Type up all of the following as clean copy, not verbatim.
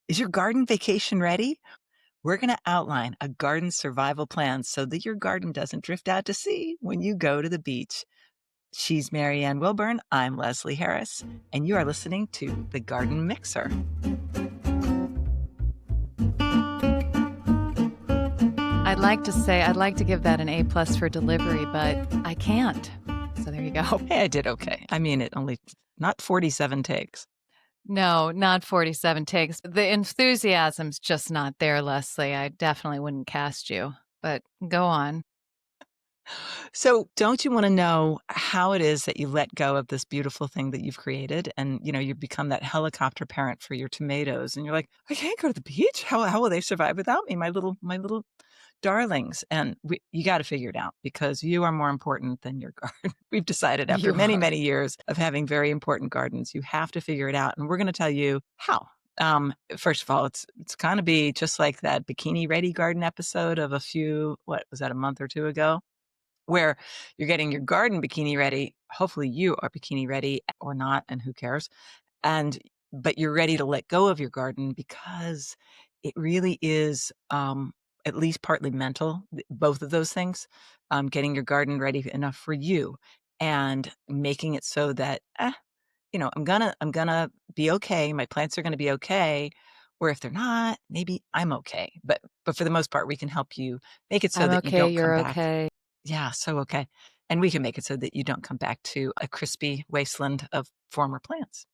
Is your garden vacation ready? We're going to outline a garden survival plan so that your garden doesn't drift out to sea when you go to the beach. She's Marianne Wilburn. I'm Leslie Harris, and you are listening to The Garden Mixer. I'd like to give that an A+ for delivery, but I can't. So there you go. Hey, I did okay. I mean, it only, not 47 takes. No, not 47 takes. The enthusiasm's just not there, Leslie. I definitely wouldn't cast you, but go on. So don't you want to know how it is that you let go of this beautiful thing that you've created and, you become that helicopter parent for your tomatoes and you're like, I can't go to the beach. How will they survive without me? My little darlings. And you got to figure it out because you are more important than your garden. We've decided after You many, are. many years of having very important gardens, you have to figure it out. And we're going to tell you how. First of all, it's going to be just like that bikini ready garden episode of what was that, a month or two ago? Where you're getting your garden bikini ready. Hopefully you are bikini ready or not, and who cares? But you're ready to let go of your garden because it really is at least partly mental, both of those things, getting your garden ready enough for you and making it so that, I'm gonna be okay. My plants are gonna be okay. Or if they're not, maybe I'm okay. But for the most part, we can help you make it so I'm that you okay, don't come you're back. okay. Yeah, so okay. And we can make it so that you don't come back to a crispy wasteland of former plants.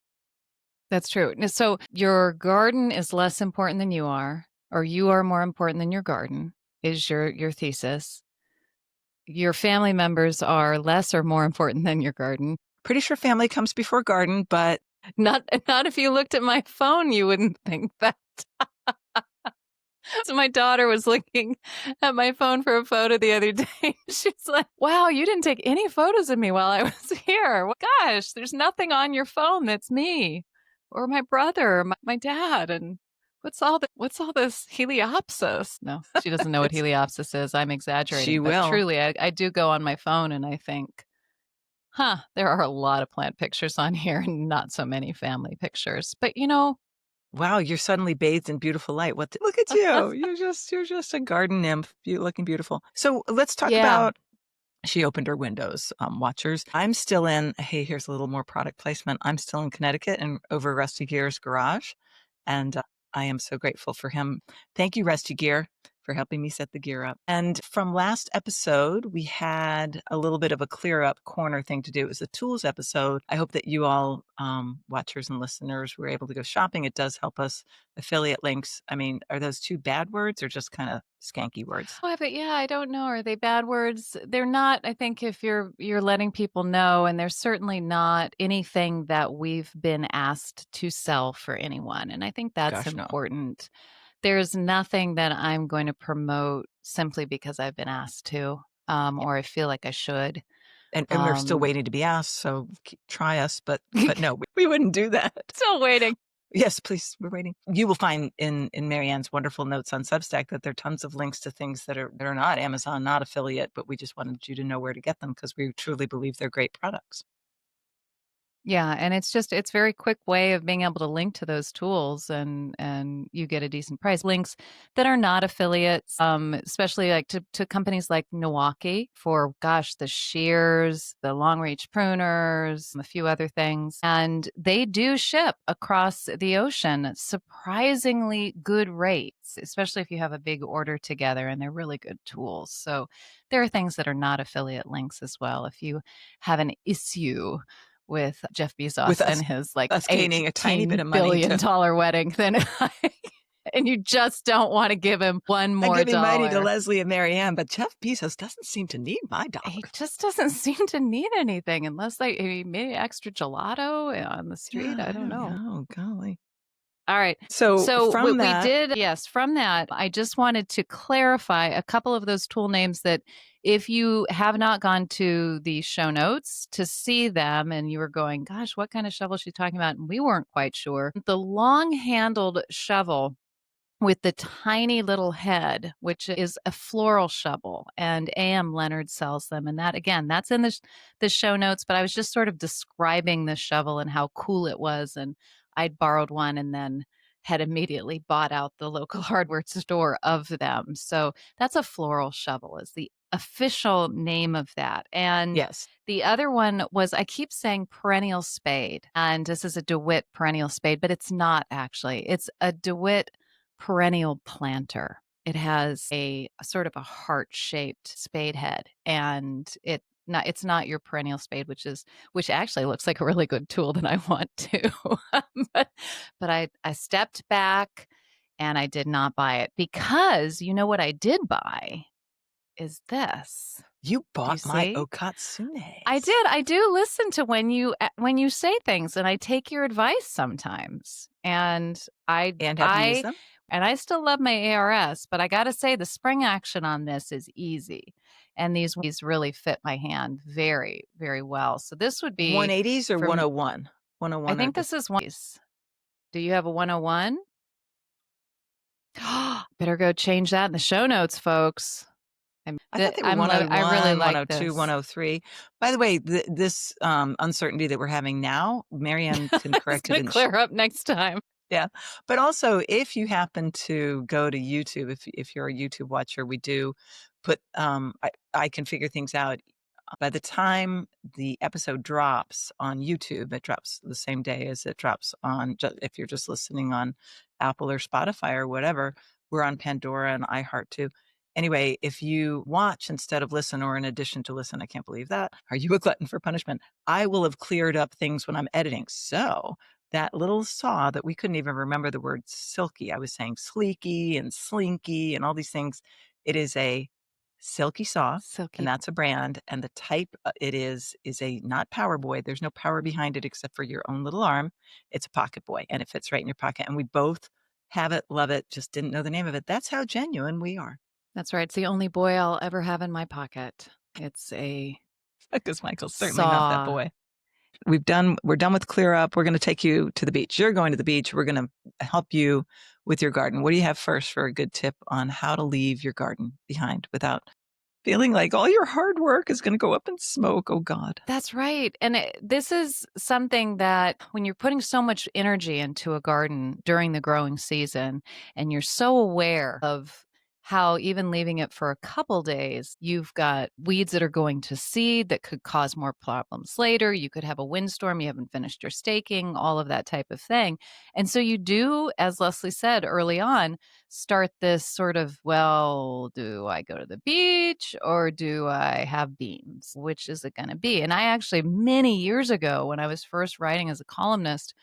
That's true. So your garden is less important than you are, or you are more important than your garden, is your thesis. Your family members are less or more important than your garden. Pretty sure family comes before garden, but Not if you looked at my phone, you wouldn't think that. So my daughter was looking at my phone for a photo the other day. She's like, wow, you didn't take any photos of me while I was here. Well, gosh, there's nothing on your phone that's me or my brother or my dad. And what's all this heliopsis? No, she doesn't know what it's, heliopsis is. I'm she exaggerating. But will. truly, I do go on my phone and I think, there are a lot of plant pictures on here and not so many family pictures. But Wow, you're suddenly bathed in beautiful light. Look at you. You're just a garden nymph, looking beautiful. So let's talk yeah. about. She opened her windows, watchers. I'm still in. Hey, here's a little more product placement. I'm still in Connecticut and over Rusty Gear's garage, and I am so grateful for him. Thank you, Rusty Gear, for helping me set the gear up. And from last episode, we had a little bit of a clear up corner thing to do. It was a tools episode. I hope that you all, watchers and listeners, were able to go shopping. It does help us. Affiliate links. I mean, are those two bad words or just kind of skanky words? Oh, but yeah, I don't know. Are they bad words? They're not. I think if you're letting people know, and there's certainly not anything that we've been asked to sell for anyone, and I think that's Gosh, no. important. There's nothing that I'm going to promote simply because I've been asked to, or I feel like I should. And we're still Um, waiting to be asked, so try us, but no, we wouldn't do that. Still waiting. Yes, please, we're waiting. You will find in Marianne's wonderful notes on Substack that there are tons of links to things that are not Amazon, not affiliate, but we just wanted you to know where to get them because we truly believe they're great products. Yeah, and it's very quick way of being able to link to those tools and you get a decent price. Links that are not affiliates, especially like to companies like Milwaukee for the shears, the long reach pruners, a few other things. And they do ship across the ocean at surprisingly good rates, especially if you have a big order together, and they're really good tools. So there are things that are not affiliate links as well. If you have an issue with Jeff With Bezos and his like us gaining a tiny bit $18 of money billion wedding, then and you just don't want to give him one I'm more giving money to dollar. Leslie and Marianne, but Jeff Bezos doesn't seem to need my He dollar. just doesn't seem to need anything unless he made extra gelato on the street. Yeah, I don't know. oh, golly. All right. So So from we that, did, yes, from that, I just wanted to clarify a couple of those tool names that if you have not gone to the show notes to see them and you were going, gosh, what kind of shovel is she talking about? And we weren't quite sure. The long handled shovel with the tiny little head, which is a floral shovel, and AM Leonard sells them. And that, again, that's in the show notes, but I was just sort of describing the shovel and how cool it was. And I'd borrowed one and then had immediately bought out the local hardware store of them. So that's a floral shovel is the official name of that. And Yes. the other one was I keep saying perennial spade, and this is a DeWitt perennial spade, but it's not actually. It's a DeWitt perennial planter. It has a sort of a heart-shaped spade head, and it's not your perennial spade, which actually looks like a really good tool that I want too. but but I stepped back and I did not buy it because you know what I did buy is this. You Do you bought my see? I okatsunes. did. I do listen to when you say things, and I take your advice sometimes. And And have you used them? I still love my ARS, but I gotta say the spring action on this is easy. And these really fit my hand very, very well. So this would be 180s or from 101? I 101 or think the this is one. Do you have a 101? Better go change that in the show notes, folks. I thought they were one oh I really one, like 102, this. 103. By the way, this, uncertainty that we're having now, Marianne can It's correct it gonna in clear up next time. yeah. But also, if you happen to go to YouTube, if you're a YouTube watcher, we do put, I can figure things out. By the time the episode drops on YouTube, it drops the same day as it drops on if you're just listening on Apple or Spotify or whatever, we're on Pandora and iHeart too. Anyway, if you watch instead of listen or in addition to listen, I can't believe that. Are you a glutton for punishment? I will have cleared up things when I'm editing. So that little saw that we couldn't even remember the word silky. I was saying sleeky and slinky and all these things. It is a silky saw, and Silky. that's a brand. And the type it is a not power boy. There's no power behind it except for your own little arm. It's a pocket boy and it fits right in your pocket. And we both have it, love it, just didn't know the name of it. That's how genuine we are. That's right. It's the only boy I'll ever have in my pocket. It's a Because Michael's certainly not that saw. boy. We're done with clear up. We're going to take you to the beach. You're going to the beach. We're going to help you with your garden. What do you have first for a good tip on how to leave your garden behind without feeling like all your hard work is going to go up in smoke? Oh God. That's right. And this is something that when you're putting so much energy into a garden during the growing season and you're so aware of how even leaving it for a couple days, you've got weeds that are going to seed that could cause more problems later. You could have a windstorm, you haven't finished your staking, all of that type of thing. And so you do, as Leslie said early on, start this sort of, well, do I go to the beach or do I have beans? Which is it going to be? And I actually, many years ago, when I was first writing as a columnist,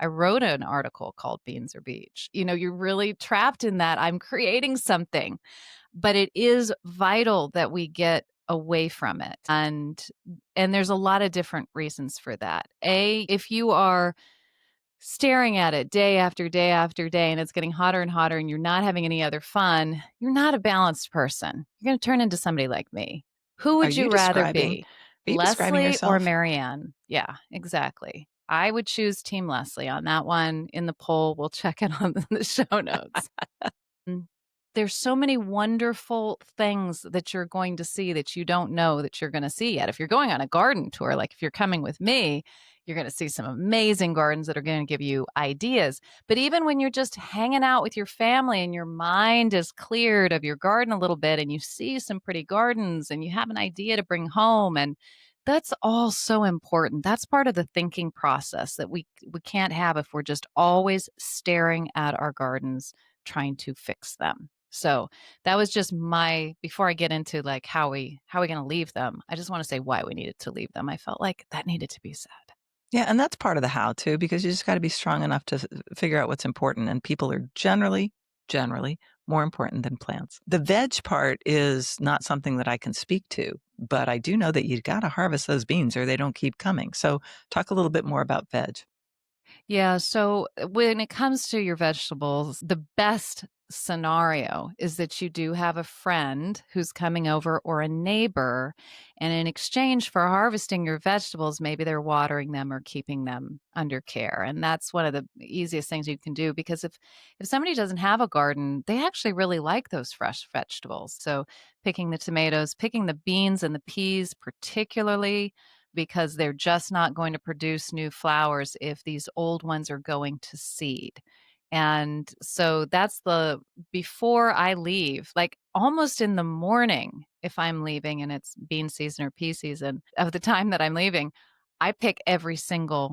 I wrote an article called Beans or Beach. You know, you're really trapped in that. I'm creating something, but it is vital that we get away from it. And there's a lot of different reasons for that. If you are staring at it day after day after day and it's getting hotter and hotter and you're not having any other fun, you're not a balanced person. You're going to turn into somebody like me. Who Are would you you rather describing be? are you describing Leslie or yourself? Marianne? Yeah, exactly. I would choose Team Leslie on that one in the poll. We'll check it on the show notes. Mm. There's so many wonderful things that you're going to see that you don't know that you're going to see yet. If you're going on a garden tour, like if you're coming with me, you're going to see some amazing gardens that are going to give you ideas. But even when you're just hanging out with your family and your mind is cleared of your garden a little bit and you see some pretty gardens and you have an idea to bring home, and that's all so important. That's part of the thinking process that we can't have if we're just always staring at our gardens trying to fix them. So that was just my before I get into like how we going to leave them. I just want to say why we needed to leave them. I felt like that needed to be said. Yeah, and that's part of the how too, because you just got to be strong enough to figure out what's important. And people are generally more important than plants. The veg part is not something that I can speak to, but I do know that you got to harvest those beans or they don't keep coming. So talk a little bit more about veg. Yeah. So when it comes to your vegetables, the best scenario is that you do have a friend who's coming over or a neighbor. And in exchange for harvesting your vegetables, maybe they're watering them or keeping them under care. And that's one of the easiest things you can do because if somebody doesn't have a garden, they actually really like those fresh vegetables. So picking the tomatoes, picking the beans and the peas, particularly because they're just not going to produce new flowers if these old ones are going to seed. And so that's before I leave, like almost in the morning, if I'm leaving and it's bean season or pea season of the time that I'm leaving, I pick every single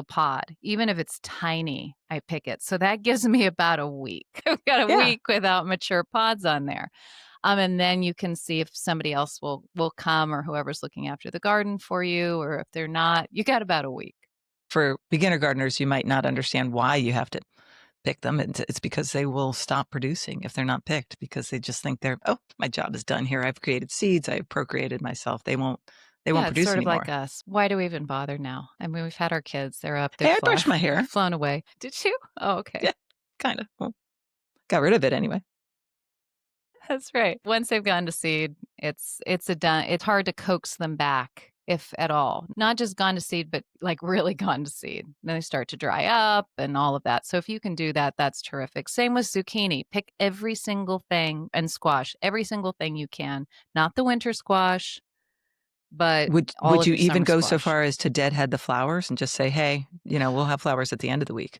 pod, even if it's tiny, I pick it. So that gives me about a week. I've got a Yeah. week without mature pods on there. And then you can see if somebody else will come, or whoever's looking after the garden for you, or if they're not, you got about a week. For beginner gardeners, you might not understand why you have to pick them. It's because they will stop producing if they're not picked, because they just think oh, my job is done here. I've created seeds. I've procreated myself. They won't Yeah, it's produce sort of like anymore. us. Why do we even bother now? I mean, we've had our kids. They're up. They've Hey, I brush my hair. flown away. Did you? Oh, okay. Yeah, kind of. Well, got rid of it anyway. That's right. Once they've gone to seed, it's hard to coax them back, if at all. Not just gone to seed, but like really gone to seed. Then they start to dry up and all of that. So if you can do that, that's terrific. Same with zucchini. Pick every single thing, and squash, every single thing you can. Not the winter squash, but all Would of you your even summer go so squash. far as to deadhead the flowers and just say, hey, we'll have flowers at the end of the week?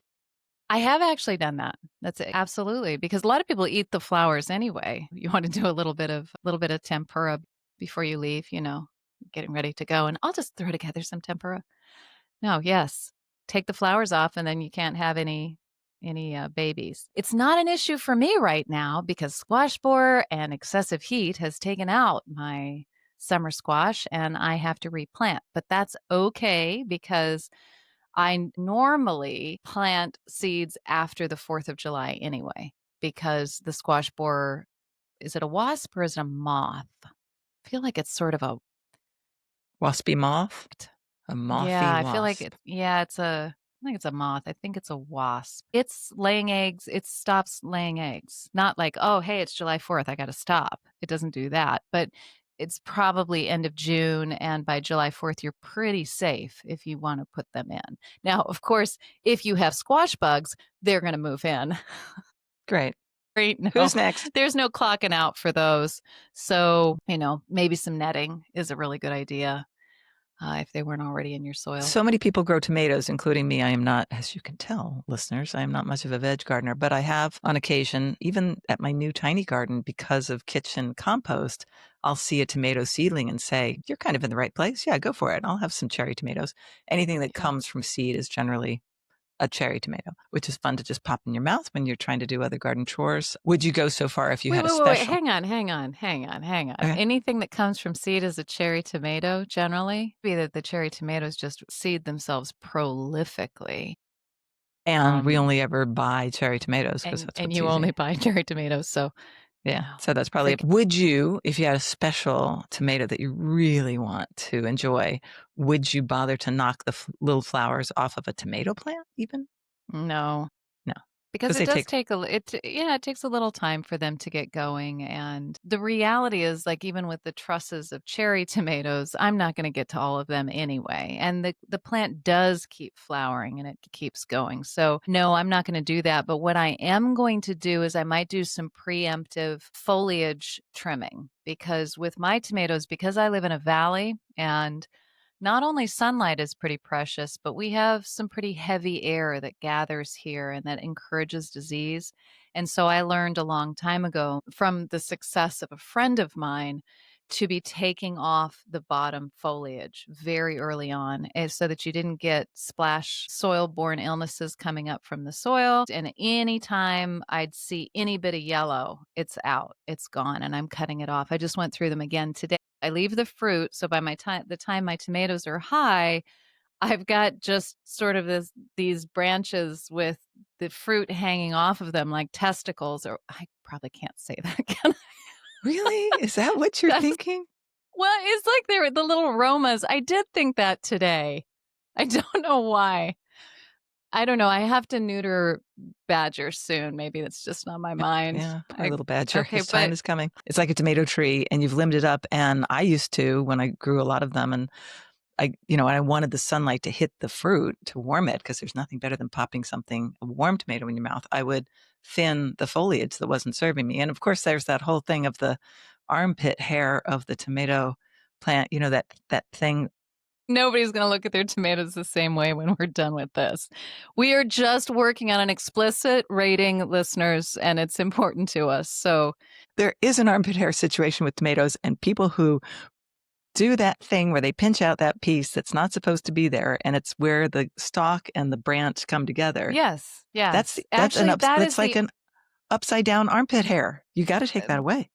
I have actually done that. That's it. Absolutely, because a lot of people eat the flowers anyway. You want to do a little bit of tempura before you leave, getting ready to go, and I'll just throw together some tempura. No, yes. Take the flowers off and then you can't have any babies. It's not an issue for me right now because squash borer and excessive heat has taken out my summer squash and I have to replant. But that's okay because I normally plant seeds after the 4th of July anyway, because the squash borer, is it a wasp or is it a moth? I feel like it's sort of a, Waspy moth? A yeah, mothy I feel like wasp. I think it's a moth. I think it's a wasp. It's laying eggs. It stops laying eggs. Not like, oh, hey, it's July 4th. I got to stop. It doesn't do that. But it's probably end of June. And by July 4th, you're pretty safe if you want to put them in. Now, of course, if you have squash bugs, they're going to move in. Great. Right? No, Who's next? there's no clocking out for those. So, maybe some netting is a really good idea if they weren't already in your soil. So many people grow tomatoes, including me. I am not, as you can tell, listeners, I am not much of a veg gardener, but I have on occasion, even at my new tiny garden, because of kitchen compost, I'll see a tomato seedling and say, you're kind of in the right place. Yeah, go for it. I'll have some cherry tomatoes. Anything that Yeah. comes from seed is generally a cherry tomato, which is fun to just pop in your mouth when you're trying to do other garden chores. Would you go so far if you Wait, had a wait, wait, wait. special? Hang on. Okay. Anything that comes from seed is a cherry tomato, generally. Be that the cherry tomatoes just seed themselves prolifically. And we Um, only ever buy cherry tomatoes because and that's and what's you easy. only buy cherry tomatoes, so Yeah. So that's if probably they it. Would you, if you had a special tomato that you really want to enjoy, would you bother to knock the little flowers off of a tomato plant even? no. No, Because because it they does take, take it takes a little time for them to get going, and the reality is, like, even with the trusses of cherry tomatoes, I'm not gonna get to all of them anyway, and the plant does keep flowering and it keeps going, so, no, I'm not gonna do that, but what I am going to do is I might do some preemptive foliage trimming, because with my tomatoes, because I live in a valley and not only sunlight is pretty precious, but we have some pretty heavy air that gathers here and that encourages disease. And so I learned a long time ago from the success of a friend of mine to be taking off the bottom foliage very early on so that you didn't get splash soil borne illnesses coming up from the soil. And anytime I'd see any bit of yellow, it's out, it's gone, and I'm cutting it off. I just went through them again today. I leave the fruit, so by the time my tomatoes are high, I've got just sort of these branches with the fruit hanging off of them like testicles, or I probably can't say that again. really? Is that what you're That's thinking? well, it's like they're the little aromas. I did think that today. I don't know why. I don't know. I have to neuter badgers soon. Maybe that's just on my mind. Yeah, poor little badger. Okay, His time but is coming. It's like a tomato tree and you've limbed it up. And I used to, when I grew a lot of them, and I wanted the sunlight to hit the fruit to warm it, because there's nothing better than popping a warm tomato in your mouth. I would thin the foliage that wasn't serving me. And of course, there's that whole thing of the armpit hair of the tomato plant, that thing Nobody's going to look at their tomatoes the same way when we're done with this. We are just working on an explicit rating, listeners, and it's important to us. So there is an armpit hair situation with tomatoes, and people who do that thing where they pinch out that piece that's not supposed to be there, and it's where the stalk and the branch come together. yes, That's yes. that's Actually, that that's is like the an upside down armpit hair. You got to take that away.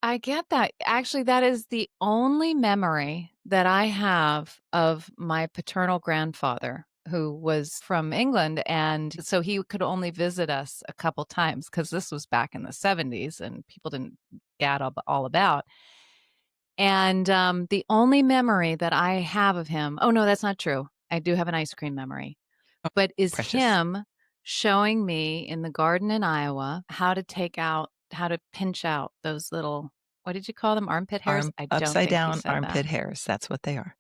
I get that. Actually, that is the only memory that I have of my paternal grandfather, who was from England. And so he could only visit us a couple times because this was back in the 70s and people didn't get all about. And the only memory that I have of him, oh, no, that's not true. I do have an ice cream memory, Oh, but is precious. him showing me in the garden in Iowa how to pinch out those little, what did you call them? Armpit hairs? I don't Upside think he down said that. armpit hairs. That's what they are.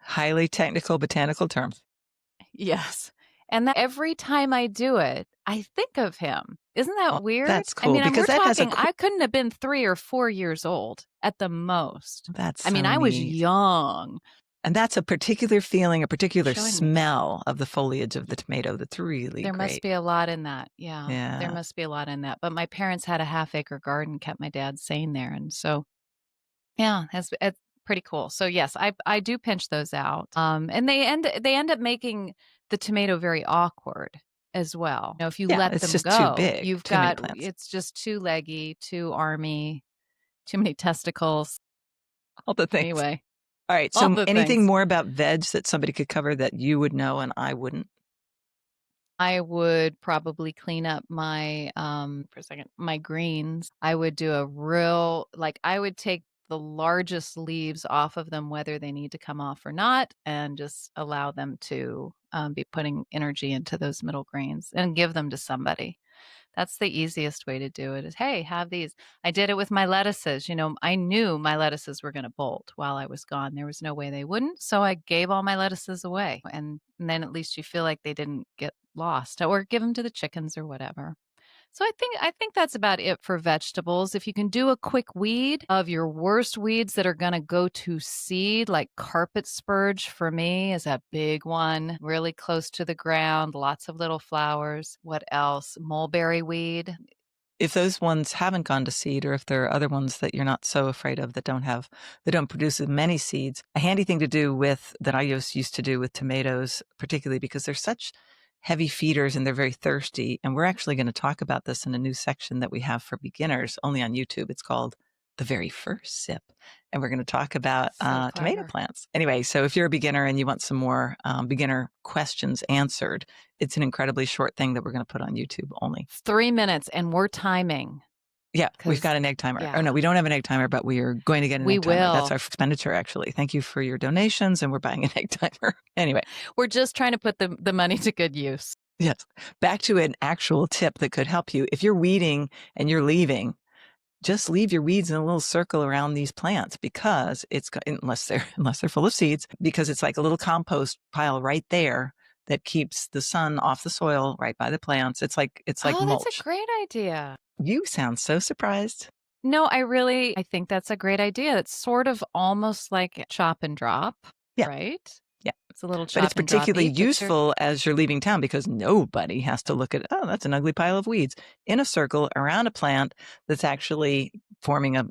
Highly technical botanical term. Yes. And that every time I do it, I think of him. Isn't that Oh, weird? that's I cool mean, we're because that has a talking, I couldn't have been 3 or 4 years old at the most. that's I mean, so I was neat. young. And that's a particular feeling, a particular Showing me that. smell of the foliage of the tomato that's really There must great. be a lot in that. Yeah. There Yeah. must be a lot in that. But my parents had a half-acre garden, kept my dad sane there. And so, yeah, it's pretty cool. So yes, I do pinch those out. And they end up making the tomato very awkward as well. If you Yeah, let it's them just too go, big, you've too many got plants. it's just too leggy, too army, too many testicles. All the things. Anyway, All right. all So the anything things. more about veg that somebody could cover that you would know and I wouldn't? I would probably clean up my for a second, my greens. I would do a real I would take the largest leaves off of them, whether they need to come off or not, and just allow them to be putting energy into those middle greens and give them to somebody. That's the easiest way to do it is, hey, have these. I did it with my lettuces. I knew my lettuces were going to bolt while I was gone. There was no way they wouldn't. So I gave all my lettuces away. And then at least you feel like they didn't get lost or give them to the chickens or whatever. So I think that's about it for vegetables. If you can do a quick weed of your worst weeds that are going to go to seed, like carpet spurge for me is a big one, really close to the ground, lots of little flowers. What else? Mulberry weed. If those ones haven't gone to seed, or if there are other ones that you're not so afraid of that don't produce as many seeds, a handy thing to do with that I used to do with tomatoes, particularly because they're such heavy feeders and they're very thirsty. And we're actually going to talk about this in a new section that we have for beginners only on YouTube. It's called The Very First Sip. And we're going to talk about So tomato clever. plants. Anyway, so if you're a beginner and you want some more beginner questions answered, it's an incredibly short thing that we're going to put on YouTube only. 3 minutes and we're timing. Yeah, we've 'Cause got an egg timer. Oh, yeah, no, we don't have an egg timer, but we are going to get an we egg timer. That's will. our expenditure, actually. Thank you for your donations, and we're buying an egg timer. Anyway, We're just trying to put the money to good use. yes, back to an actual tip that could help you. If you're weeding and you're leaving, just leave your weeds in a little circle around these plants because unless they're full of seeds, because it's like a little compost pile right there that keeps the sun off the soil right by the plants. It's like Oh, that's a mulch. great idea. You sound so surprised. No, I think that's a great idea. It's sort of almost like chop and drop, Yeah, right? yeah. It's a little But it's chop and particularly droppy. useful as you're leaving town because nobody has to look at, oh, that's an ugly pile of weeds in a circle around a plant that's actually forming a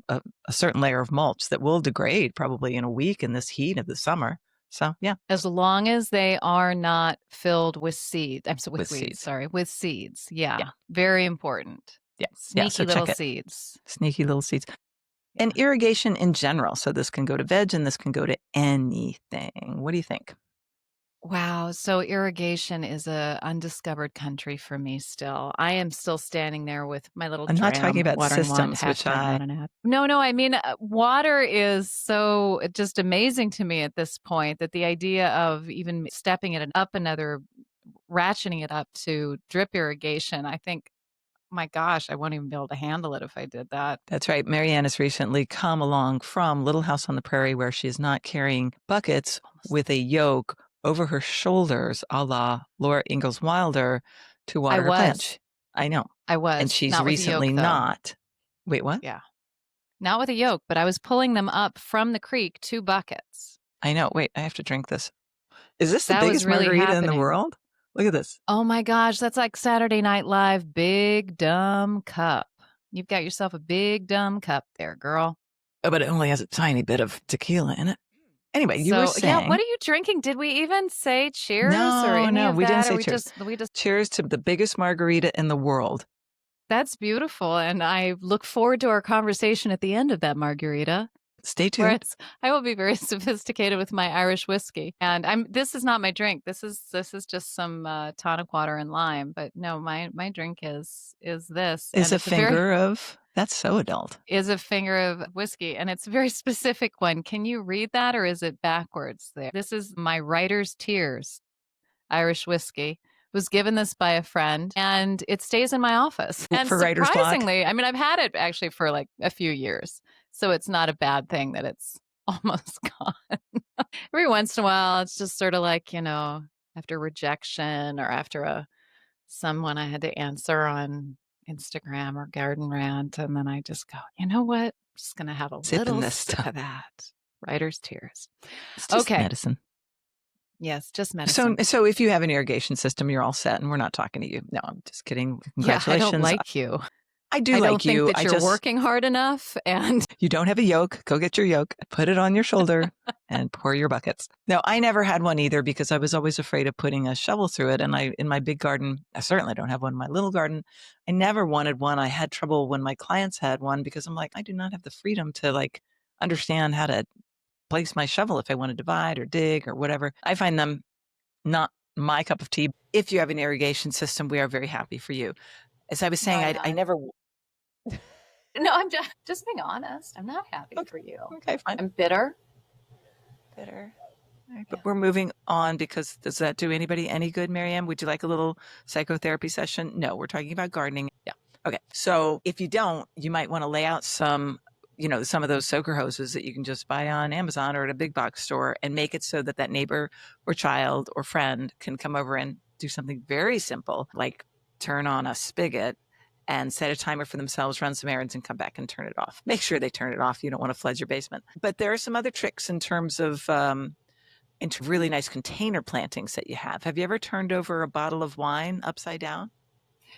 certain layer of mulch that will degrade probably in a week in this heat of the summer. So, yeah, As long as they are not filled with seeds. I'm so with with weeds, seeds. sorry, with seeds. Yeah, Yeah, very important. yeah, yeah. So Sneaky little check it. seeds. Sneaky little seeds. And Yeah. irrigation in general. So this can go to veg and this can go to anything. What do you think? Wow, so irrigation is a undiscovered country for me still. I am still standing there with my little I'm not talking dram, about watering one, systems, which hashtag I not an ad. No, I mean, water is so just amazing to me at this point that the idea of even stepping it up another, ratcheting it up to drip irrigation, I think, my gosh, I won't even be able to handle it if I did that. That's right. Marianne has recently come along from Little House on the Prairie, where she's not carrying buckets Almost. with a yoke over her shoulders, a la Laura Ingalls Wilder, to I water her was. plants. I know. I And was. she's Not with a recently yoke, though. not. Wait, what? Yeah. Not with a yoke, but I was pulling them up from the creek, 2 buckets. I know. Wait, I have to drink this. Is this the That was biggest really margarita in the happening. world? Look at this. Oh my gosh, that's like Saturday Night Live, big dumb cup. You've got yourself a big dumb cup there, girl. Oh, but it only has a tiny bit of tequila in it. Anyway, you were So, yeah, what saying. are you drinking? Did we even say cheers or No, any no, of we didn't that? Or say cheers. we just Cheers to the biggest margarita in the world. That's beautiful. And I look forward to our conversation at the end of that margarita. Stay tuned. Whereas I will be very sophisticated with my Irish whiskey. And this is not my drink. This is just some tonic water and lime. But no, my drink is this. Is And a it's a very finger of, that's so adult. is a finger of whiskey, and it's a very specific one. Can you read that, or is it backwards there? This is my writer's tears Irish whiskey. Was given this by a friend, and it stays in my office. And For writer's block. surprisingly, I mean, I've had it actually for like a few years, so it's not a bad thing that it's almost gone. Every once in a while, it's just sort of like, after rejection or after someone I had to answer on Instagram or Garden Rant, and then I just go, you know what? I'm just gonna have a Sipping little this sip stuff. of that. Writer's tears. It's just Okay. medicine. Yes, just medicine. So if you have an irrigation system, you're all set, and we're not talking to you. No, I'm just kidding. Yeah, I don't Congratulations. like you. I do I don't like think you. that you're working hard enough, and You don't have a yoke. Go get your yoke, put it on your shoulder, and pour your buckets. No, I never had one either because I was always afraid of putting a shovel through it. And in my big garden, I certainly don't have one in my little garden. I never wanted one. I had trouble when my clients had one because I'm like, I do not have the freedom to like understand how to place my shovel if I want to divide or dig or whatever. I find them not my cup of tea. If you have an irrigation system, we are very happy for you. As I was saying, I never. No, I'm just being honest. I'm not happy for you. Okay, fine. I'm bitter. Bitter. Right, but we're moving on because does that do anybody any good, Marianne? Would you like a little psychotherapy session? No, we're talking about gardening. Yeah. Okay. So if you don't, you might want to lay out some of those soaker hoses that you can just buy on Amazon or at a big box store and make it so that neighbor or child or friend can come over and do something very simple, like turn on a spigot and set a timer for themselves, run some errands, and come back and turn it off. Make sure they turn it off. You don't want to flood your basement. But there are some other tricks in terms of into really nice container plantings that you have. Have you ever turned over a bottle of wine upside down?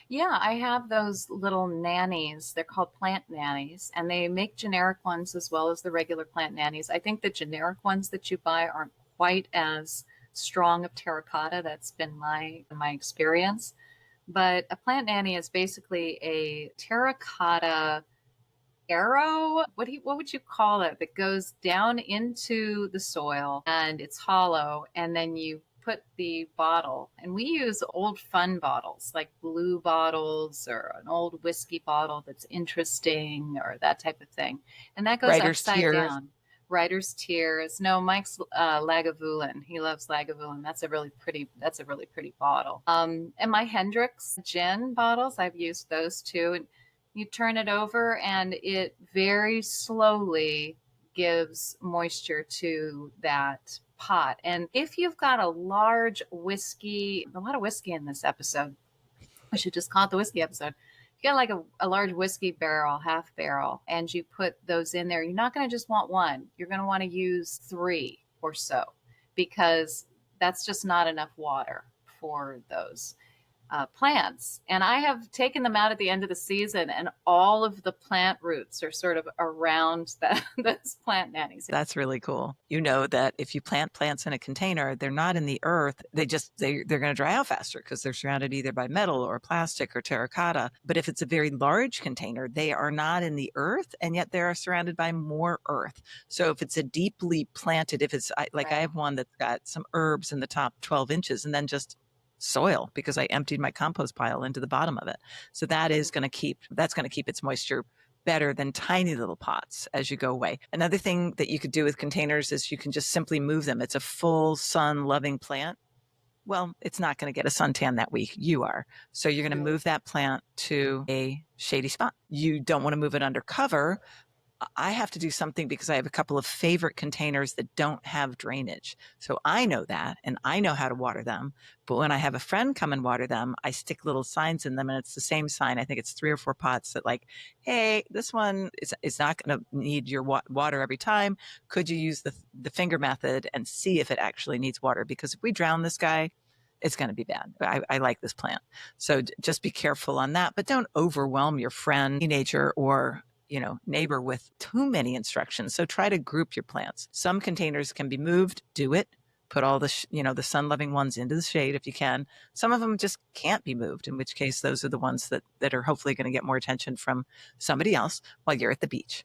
Yeah, I have those little nannies. They're called plant nannies, and they make generic ones as well as the regular plant nannies. I think the generic ones that you buy aren't quite as strong of terracotta. That's been my experience. But a plant nanny is basically a terracotta arrow. What would you call it? That goes down into the soil and it's hollow, and then you put the bottle. And we use old fun bottles, like blue bottles or an old whiskey bottle that's interesting or that type of thing. And that goes Writer's upside tears. down. Writer's tears. No, Mike's Lagavulin. He loves Lagavulin. That's a really pretty. That's a really pretty bottle. And my Hendrix gin bottles. I've used those too. And you turn it over, and it very slowly gives moisture to that pot. And if you've got a lot of whiskey in this episode, I should just call it the whiskey episode. You got like a large whiskey barrel, half barrel, and you put those in there. You're not going to just want one. You're going to want to use 3 or so because that's just not enough water for those plants. And I have taken them out at the end of the season, and all of the plant roots are sort of around those plant nannies. That's really cool. You know that if you plant plants in a container, they're not in the earth. They're going to dry out faster because they're surrounded either by metal or plastic or terracotta. But if it's a very large container, they are not in the earth, and yet they are surrounded by more earth. So if it's a deeply planted, if it's like I have one that's got some herbs in the top 12 inches and then just soil because I emptied my compost pile into the bottom of it. So that's going to keep its moisture better than tiny little pots as you go away. Another thing that you could do with containers is you can just simply move them. It's a full sun loving plant. Well, it's not going to get a suntan that week. You are. So you're going to move that plant to a shady spot. You don't want to move it under cover I have to do something because I have a couple of favorite containers that don't have drainage. So I know that and I know how to water them. But when I have a friend come and water them, I stick little signs in them and it's the same sign. I think it's 3 or 4 pots that like, hey, this one is not going to need your water every time. Could you use the finger method and see if it actually needs water? Because if we drown this guy, it's going to be bad. I like this plant. So just be careful on that, but don't overwhelm your friend, teenager, or neighbor with too many instructions. So try to group your plants. Some containers can be moved, do it. Put all the, the sun loving ones into the shade if you can. Some of them just can't be moved, in which case those are the ones that are hopefully going to get more attention from somebody else while you're at the beach.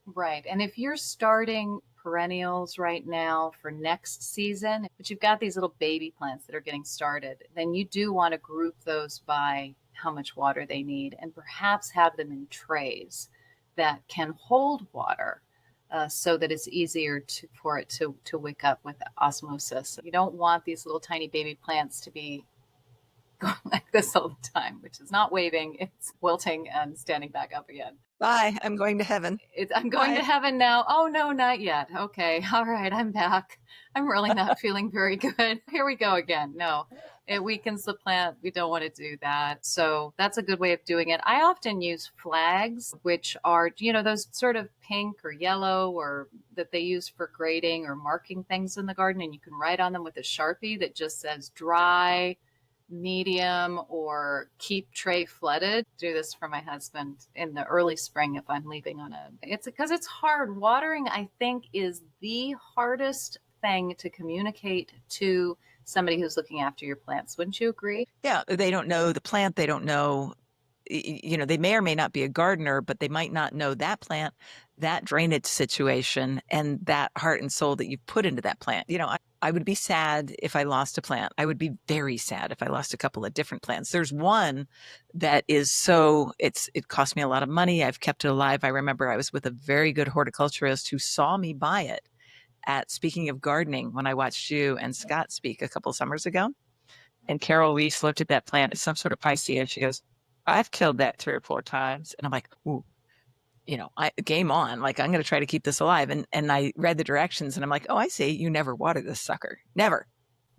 Right. And if you're starting perennials right now for next season, but you've got these little baby plants that are getting started, then you do want to group those by how much water they need and perhaps have them in trays that can hold water. So that it's easier for it to wick up with osmosis. You don't want these little tiny baby plants to be going like this all the time, which is not waving, it's wilting and standing back up again. Bye. I'm going to heaven. I'm going to heaven now. Oh, no, not yet. Okay. All right. I'm back. I'm really not feeling very good. Here we go again. No, it weakens the plant. We don't want to do that. So that's a good way of doing it. I often use flags, which are, those sort of pink or yellow or that they use for grading or marking things in the garden. And you can write on them with a Sharpie that just says dry, medium, or keep tray flooded. Do this for my husband in the early spring if I'm leaving it's because it's hard. Watering, I think, is the hardest thing to communicate to somebody who's looking after your plants. Wouldn't you agree? Yeah, they don't know the plant. They don't know, they may or may not be a gardener, but they might not know that plant, that drainage situation, and that heart and soul that you've put into that plant. I would be sad if I lost a plant. I would be very sad if I lost a couple of different plants. There's one that is it cost me a lot of money. I've kept it alive. I remember I was with a very good horticulturist who saw me buy it at Speaking of Gardening when I watched you and Scott speak a couple summers ago. And Carol Reese looked at that plant, it's some sort of Pisces. She goes, I've killed that 3 or 4 times. And I'm like, ooh, game on. Like, I'm going to try to keep this alive. And I read the directions and I'm like, oh, I see. You never water this sucker. Never.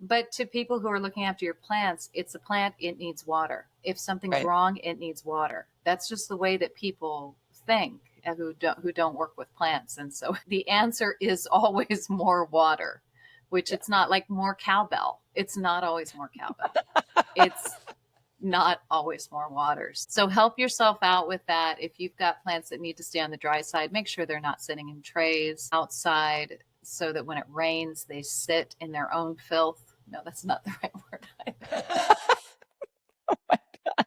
But to people who are looking after your plants, it's a plant, it needs water. If something's Right. wrong, it needs water. That's just the way that people think who don't work with plants. And so the answer is always more water, which it's not like more cowbell. It's not always more cowbell. It's not always more waters. So help yourself out with that. If you've got plants that need to stay on the dry side, make sure they're not sitting in trays outside so that when it rains, they sit in their own filth. No, that's not the right word either. Oh my God.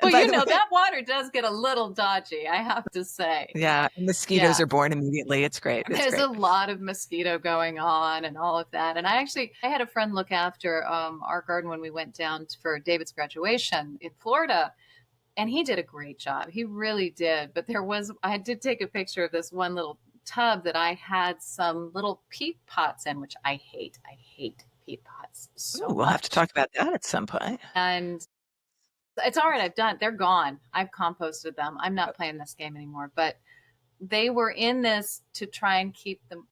Well, By the way, that water does get a little dodgy, I have to say. yeah, mosquitoes Yeah. are born immediately. It's great. There's a lot of mosquito going on and all of that. And I had a friend look after our garden when we went down for David's graduation in Florida. And he did a great job. He really did. But I did take a picture of this one little tub that I had some little peat pots in, which I hate. I hate peat pots so We'll much. have to talk about that at some point. And it's all right. They're gone. I've composted them. I'm not playing this game anymore. But they were in this to try and keep them.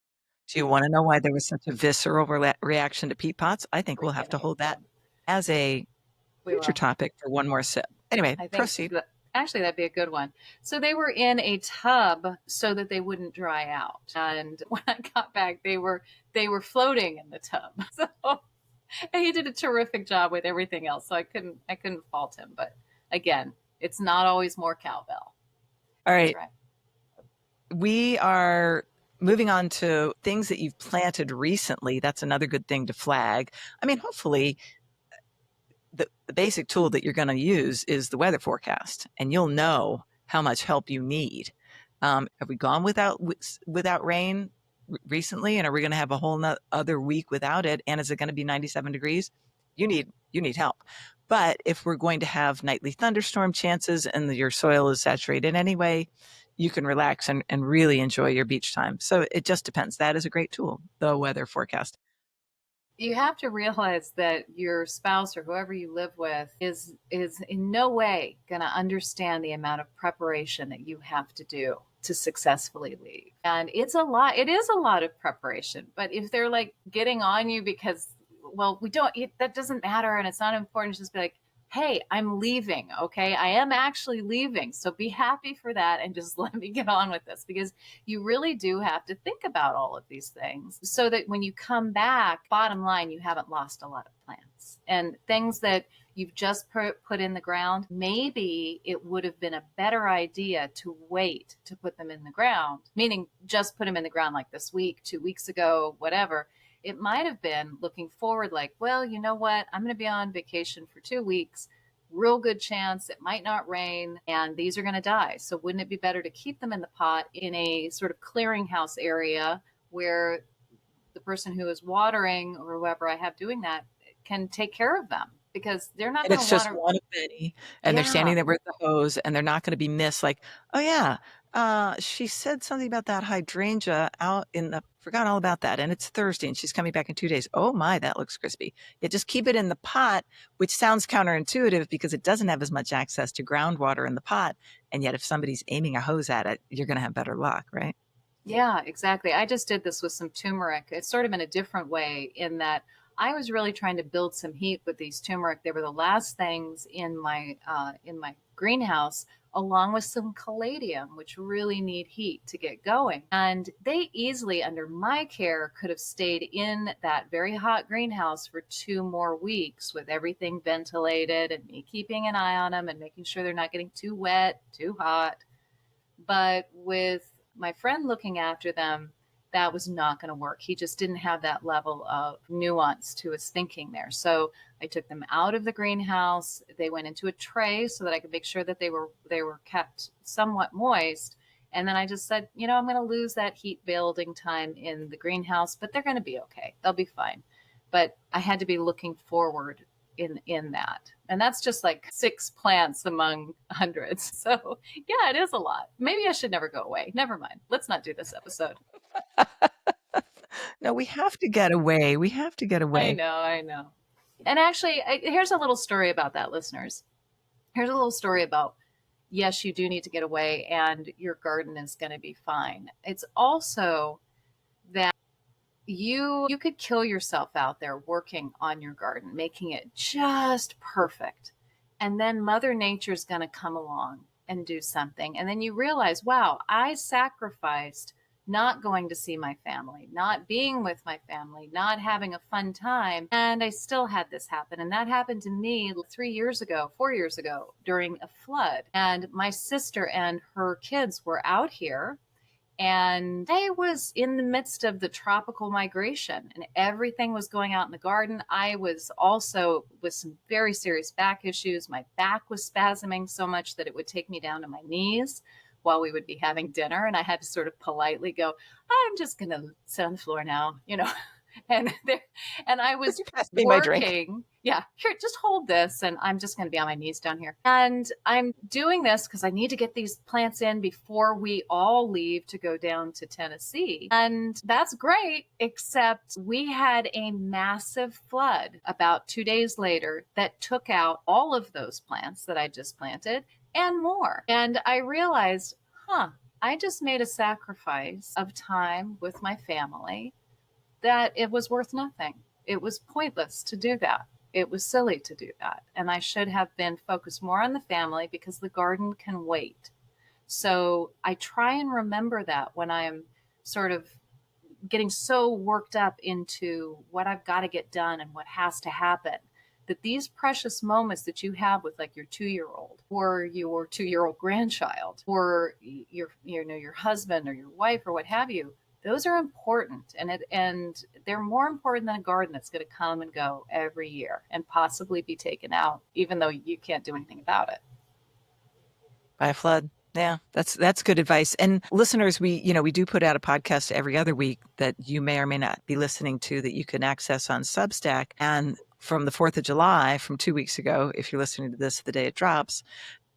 Do you want to know why there was such a visceral reaction to peat pots? I think we'll have to hold that as a future topic for one more sip. Anyway, proceed. Actually, that'd be a good one. So they were in a tub so that they wouldn't dry out. And when I got back, they were floating in the tub. So he did a terrific job with everything else. So I couldn't fault him. But again, it's not always more cowbell. All right. We are moving on to things that you've planted recently. That's another good thing to flag. I mean, hopefully the basic tool that you're going to use is the weather forecast, and you'll know how much help you need. Have we gone without rain recently, and are we going to have a whole other week without it? And is it going to be 97 degrees? You need help. But if we're going to have nightly thunderstorm chances and your soil is saturated anyway, you can relax and really enjoy your beach time. So it just depends. That is a great tool, the weather forecast. You have to realize that your spouse or whoever you live with is in no way going to understand the amount of preparation that you have to do to successfully leave. And it's a lot. It is a lot of preparation. But if they're like getting on you because, well, that doesn't matter and it's not important, just be like, hey, I'm leaving. Okay. I am actually leaving. So be happy for that and just let me get on with this, because you really do have to think about all of these things so that when you come back, bottom line, you haven't lost a lot of plants and things that you've just put in the ground. Maybe it would have been a better idea to wait to put them in the ground, meaning just put them in the ground like this week, 2 weeks ago, whatever. It might have been looking forward like, well, you know what? I'm going to be on vacation for 2 weeks. Real good chance it might not rain and these are going to die. So wouldn't it be better to keep them in the pot in a sort of clearinghouse area where the person who is watering or whoever I have doing that can take care of them, because they're not And going to it's just water. one of many, and they're Yeah. standing there with the hose, and they're not going to be missed. Like, oh yeah, she said something about that hydrangea out in the. Forgot all about that, and it's Thursday, and she's coming back in 2 days. Oh my, that looks crispy. Yeah, just keep it in the pot, which sounds counterintuitive because it doesn't have as much access to groundwater in the pot, and yet if somebody's aiming a hose at it, you're going to have better luck, right? Yeah, exactly. I just did this with some turmeric. It's sort of in a different way in that I was really trying to build some heat with these turmeric. They were the last things in my greenhouse, along with some caladium, which really need heat to get going. And they easily, under my care, could have stayed in that very hot greenhouse for 2 more weeks with everything ventilated and me keeping an eye on them and making sure they're not getting too wet, too hot. But with my friend looking after them, that was not going to work. He just didn't have that level of nuance to his thinking there. So I took them out of the greenhouse. They went into a tray so that I could make sure that they were kept somewhat moist. And then I just said, I'm going to lose that heat building time in the greenhouse, but they're going to be okay. They'll be fine. But I had to be looking forward in that. And that's just like 6 plants among hundreds. So yeah, it is a lot. Maybe I should never go away. Never mind. Let's not do this episode. No, we have to get away. We have to get I away. know, I know. And actually, here's a little story about that, listeners. Here's a little story about, yes, you do need to get away and your garden is going to be fine. It's also that you could kill yourself out there working on your garden, making it just perfect. And then Mother Nature's going to come along and do something. And then you realize, wow, I sacrificed not going to see my family, not being with my family, not having a fun time. And I still had this happen. And that happened to me 3 years ago, 4 years ago during a flood. And my sister and her kids were out here, and I was in the midst of the tropical migration and everything was going out in the garden. I was also with some very serious back issues. My back was spasming so much that it would take me down to my knees while we would be having dinner. And I had to sort of politely go, I'm just going to sit on the floor now. and there, and I Would was you pass me my drink? working. Yeah, here, just hold this, and I'm just going to be on my knees down here. And I'm doing this because I need to get these plants in before we all leave to go down to Tennessee. And that's great, except we had a massive flood about 2 days later that took out all of those plants that I just planted and more. And I realized, I just made a sacrifice of time with my family that it was worth nothing. It was pointless to do that. It was silly to do that. And I should have been focused more on the family because the garden can wait. So I try and remember that when I'm sort of getting so worked up into what I've got to get done and what has to happen, that these precious moments that you have with like your 2-year-old or your 2-year-old grandchild or your husband or your wife or what have you, those are important, and they're more important than a garden that's going to come and go every year and possibly be taken out, even though you can't do anything about it. By a flood. Yeah, that's good advice. And listeners, we do put out a podcast every other week that you may or may not be listening to that you can access on Substack. And from the 4th of July, from 2 weeks ago, if you're listening to this the day it drops,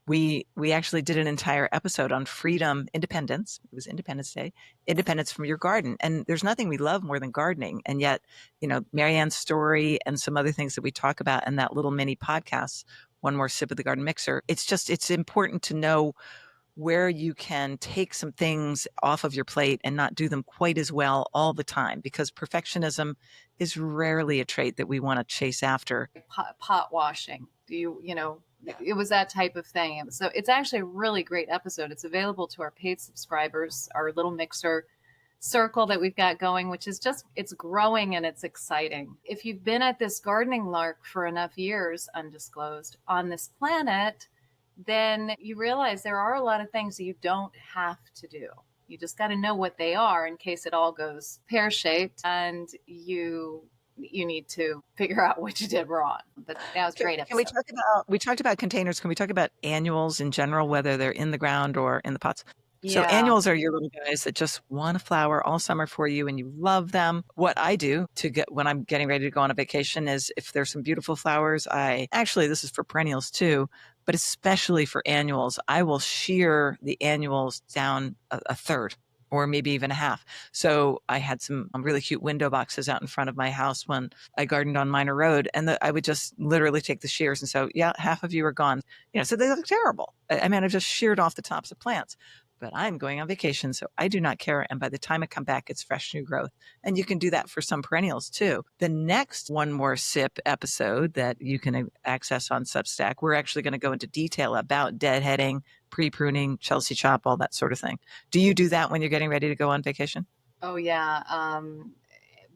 we actually did an entire episode on freedom, independence. It was Independence Day, independence from your garden. And there's nothing we love more than gardening. And yet, Marianne's story and some other things that we talk about in that little mini podcast, One More Sip of the Garden Mixer. It's important to know where you can take some things off of your plate and not do them quite as well all the time, because perfectionism is rarely a trait that we want to chase after. Pot washing. It was that type of thing. So it's actually a really great episode. It's available to our paid subscribers, our little mixer circle that we've got going, which is just, it's growing and it's exciting. If you've been at this gardening lark for enough years, undisclosed, on this planet, then you realize there are a lot of things that you don't have to do. You just got to know what they are in case it all goes pear-shaped and you need to figure out what you did wrong. But that was a great episode. Can we talk about, we talked about containers. Can we talk about annuals in general, whether they're in the ground or in the pots? So Yeah. annuals are your little guys that just want to flower all summer for you and you love them. What I do to get when I'm getting ready to go on a vacation is if there's some beautiful flowers, this is for perennials too, but especially for annuals, I will shear the annuals down a third or maybe even a half. So I had some really cute window boxes out in front of my house when I gardened on Minor Road, and I would just literally take the shears and so, yeah, half of you are gone. So they look terrible. I mean, I've just sheared off the tops of plants. But I'm going on vacation, so I do not care. And by the time I come back, it's fresh new growth. And you can do that for some perennials too. The next One More Sip episode that you can access on Substack, we're actually going to go into detail about deadheading, pre-pruning, Chelsea chop, all that sort of thing. Do you do that when you're getting ready to go on vacation? Oh, yeah.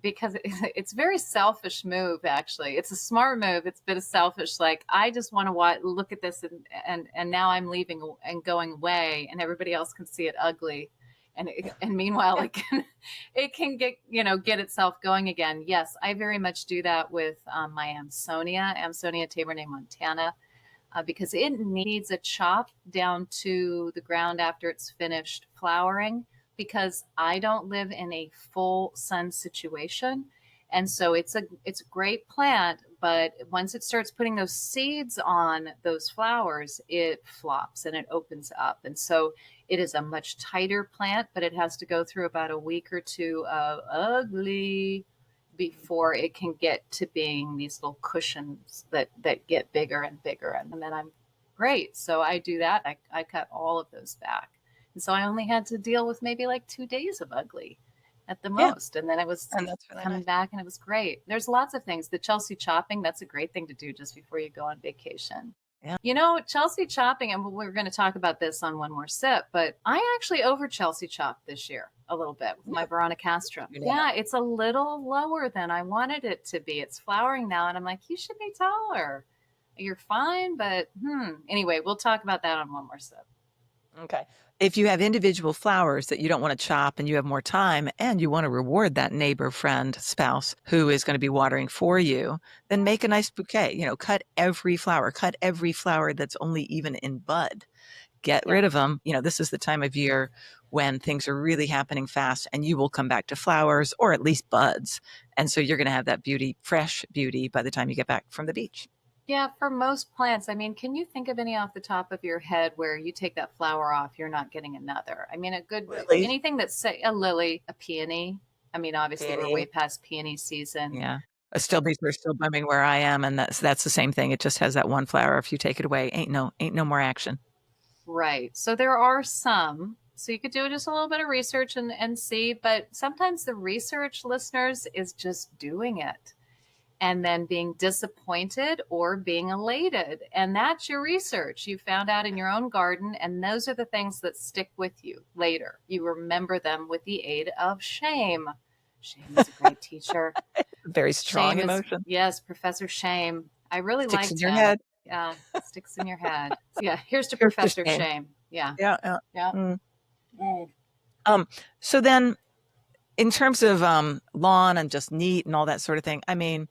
Because it's a very selfish move, actually. It's a smart move. It's a bit of selfish. Like, I just want to look at this and now I'm leaving and going away and everybody else can see it ugly. And meanwhile, it can get itself going again. Yes, I very much do that with my Amsonia Tabernae montana, because it needs a chop down to the ground after it's finished flowering, because I don't live in a full sun situation. And so it's a great plant, but once it starts putting those seeds on those flowers, it flops and it opens up. And so it is a much tighter plant, but it has to go through about a week or two of ugly before it can get to being these little cushions that get bigger and bigger. And then I'm great. So I do that. I cut all of those back. And so I only had to deal with maybe like 2 days of ugly at the most. And then it was coming back and it was great. There's lots of things. The Chelsea chopping, that's a great thing to do just before you go on vacation. Yeah. Chelsea chopping, and we're going to talk about this on One More Sip, but I actually over Chelsea chopped this year a little bit with my Veronicastrum. Yeah, it's a little lower than I wanted it to be. It's flowering now, and I'm like, you should be taller. You're fine, but Anyway, we'll talk about that on One More Sip. Okay. If you have individual flowers that you don't want to chop and you have more time and you want to reward that neighbor, friend, spouse who is going to be watering for you, then make a nice bouquet. Cut every flower that's only even in bud. Get rid of them. This is the time of year when things are really happening fast and you will come back to flowers or at least buds. And so you're going to have that beauty, fresh beauty by the time you get back from the beach. Yeah, for most plants. I mean, can you think of any off the top of your head where you take that flower off, you're not getting another? I mean, anything that's, say, a lily, a peony. I mean, obviously we're way past peony season. Yeah. We're still blooming where I am, and that's the same thing. It just has that one flower. If you take it away, ain't no more action. Right. So there are some. So you could do just a little bit of research and see, but sometimes the research, listeners, is just doing it and then being disappointed or being elated. And that's your research. You found out in your own garden, and those are the things that stick with you later. You remember them with the aid of shame. Shame is a great teacher. Very strong emotion. Yes, Professor Shame. I really liked him. Sticks in your head. Yeah, sticks in your head. Yeah, here's to Professor Shame. Yeah. Yeah. Yeah. So then in terms of lawn and just neat and all that sort of thing, I mean,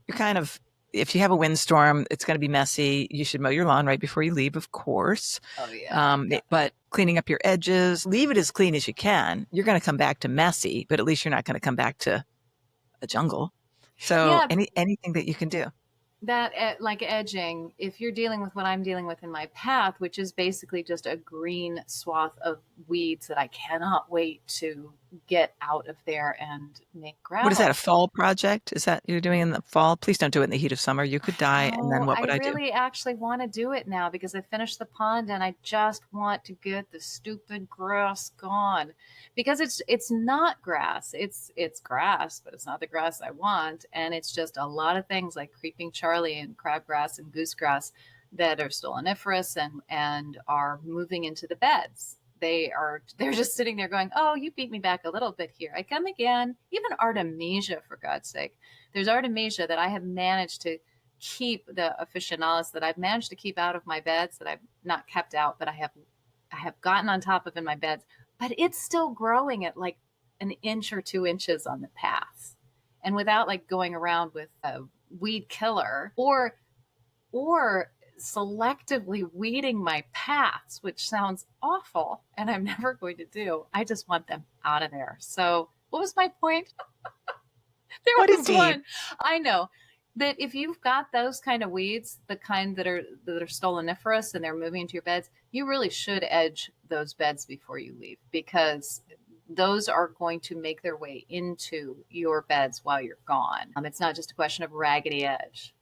you're kind of, if you have a windstorm, it's going to be messy. You should mow your lawn right before you leave, of course. Oh, yeah. But cleaning up your edges, leave it as clean as you can. You're going to come back to messy, but at least you're not going to come back to a jungle. So anything that you can do. That, like edging, if you're dealing with what I'm dealing with in my path, which is basically just a green swath of weeds that I cannot wait to get out of there and make What is that, a gravel. fall project? Is that you're doing in the fall? Please don't do it in the heat of summer. You could die, and then No, what I would I do? really actually want to do it now because I finished the pond and I just want to get the stupid grass gone. Because it's not grass. It's grass, but it's not the grass I want. And it's just a lot of things like creeping Charlie and crabgrass and goosegrass that are stoloniferous and are moving into the beds. They're just sitting there going, "Oh, you beat me back a little bit here. I come again." Even Artemisia, for God's sake. There's Artemisia that I have managed to keep, the officinalis that I've managed to keep out of my beds, that I've not kept out, but I have gotten on top of in my beds, but it's still growing at like an inch or 2 inches on the paths. And without like going around with a weed killer or selectively weeding my paths, which sounds awful and I'm never going to do. I just want them out of there. So, what was my point? There What was indeed? one. I know that if you've got those kind of weeds, the kind that are stoloniferous and they're moving into your beds, you really should edge those beds before you leave because those are going to make their way into your beds while you're gone. It's not just a question of raggedy edge.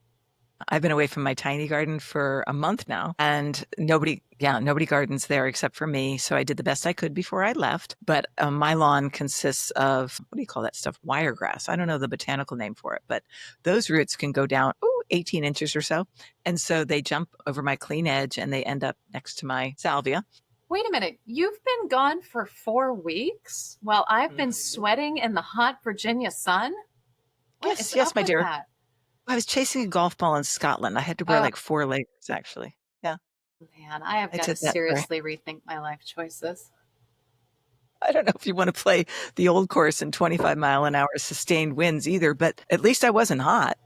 I've been away from my tiny garden for a month now, and nobody gardens there except for me. So I did the best I could before I left. But my lawn consists of, what do you call that stuff? Wiregrass. I don't know the botanical name for it, but those roots can go down 18 inches or so. And so they jump over my clean edge and they end up next to my salvia. Wait a minute. You've been gone for 4 weeks while I've been Mhm. sweating in the hot Virginia sun? What Yes, is yes, up my with dear. that? I was chasing a golf ball in Scotland. I had to wear Oh, like 4 layers, actually. Yeah, man, I have I got to did that. seriously rethink my life choices. I don't know if you want to play the old course in 25-mile-an-hour sustained winds either, but at least I wasn't hot.